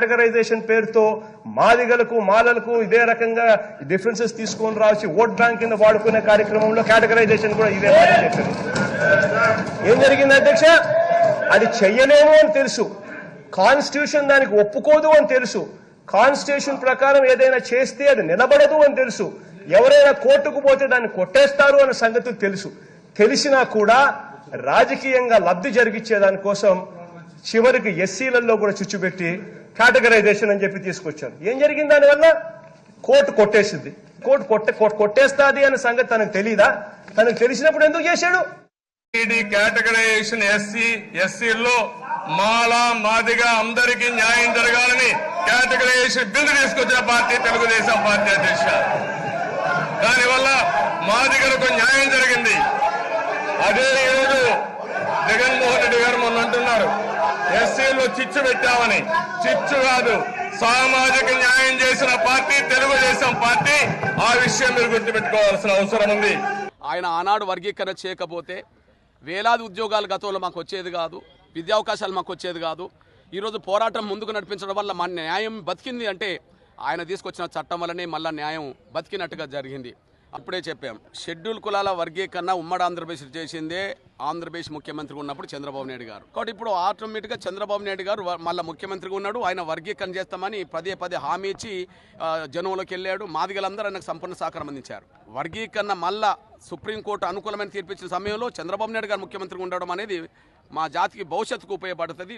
Categorisation పేరుతో మాదిగలకు మాలలకు ఇదే రకంగా డిఫరెన్సెస్ తీసుకొని రావచ్చు ఓట్ బ్యాంక్ కింద వాడుకునే కార్యక్రమంలో కేటగరైజేషన్ కూడా ఇదే చెప్పారు. ఏం జరిగింది అధ్యక్ష? అది చెయ్యలేము అని తెలుసు, కాన్స్టిట్యూషన్ దానికి ఒప్పుకోదు అని తెలుసు, కాన్స్టిట్యూషన్ ప్రకారం ఏదైనా చేస్తే అది నిలబడదు అని తెలుసు, ఎవరైనా కోర్టుకు పోతే దాన్ని కొట్టేస్తారు అనే సంగతి తెలుసు. తెలిసినా కూడా రాజకీయంగా లబ్ధి జరిగించేదానికోసం చివరికి ఎస్సీలలో కూడా చుచ్చుపెట్టి కేటగరైజేషన్ అని చెప్పి తీసుకొచ్చారు. ఏం జరిగింది? దానివల్ల కోర్టు కొట్టేసింది. కోర్టు కొట్టేస్తాది అనే సంగతి తనకు తెలీదా? తనకు తెలిసినప్పుడు ఎందుకు చేశాడు? కేటగరైజేషన్ ఎస్సీల్లో మాల మాదిగా అందరికీ న్యాయం జరగాలని కేటగరైజేషన్ బిల్లు తీసుకొచ్చిన పార్టీ తెలుగుదేశం పార్టీ అధ్యక్ష. దానివల్ల మాదిగలకు న్యాయం జరిగింది. అదే ఈరోజు జగన్మోహన్ రెడ్డి గారు మొన్న అంటున్నారు ఎస్సీలో చిచ్చు పెట్టామని. చిచ్చు కాదు, సామాజిక న్యాయం చేసిన పార్టీ తెలుగుదేశం పార్టీ. ఆ విషయం మీరు గుర్తుపెట్టుకోవాల్సిన అవసరం ఉంది. ఆయన ఆనాడు వర్గీకరణ చేయకపోతే వేలాది ఉద్యోగాలు గతంలో మాకు వచ్చేది కాదు, విద్యా అవకాశాలు మాకు వచ్చేది కాదు. ఈరోజు పోరాటం ముందుకు నడిపించడం వల్ల మన న్యాయం బతికింది అంటే ఆయన తీసుకొచ్చిన చట్టం వల్లనే మళ్ళా న్యాయం బతికినట్టుగా జరిగింది. అప్పుడే చెప్పాం, షెడ్యూల్ కులాల వర్గీకరణ ఉమ్మడి ఆంధ్రప్రదేశ్ చేసిందే ఆంధ్రప్రదేశ్ ముఖ్యమంత్రిగా ఉన్నప్పుడు చంద్రబాబు నాయుడు గారు. కాబట్టి ఇప్పుడు ఆటోమేటిక్గా చంద్రబాబు నాయుడు గారు మళ్ళీ ముఖ్యమంత్రిగా ఉన్నాడు. ఆయన వర్గీకరణ చేస్తామని పదే హామీ ఇచ్చి జనంలోకి వెళ్ళాడు. మాదిగలందరూ ఆయనకు సంపూర్ణ సహకారం అందించారు. వర్గీకరణ మళ్ళా సుప్రీంకోర్టు అనుకూలమైన తీర్పిచ్చిన సమయంలో చంద్రబాబు నాయుడు గారు ముఖ్యమంత్రిగా ఉండడం అనేది మా జాతికి భవిష్యత్తుకు ఉపయోగపడుతుంది.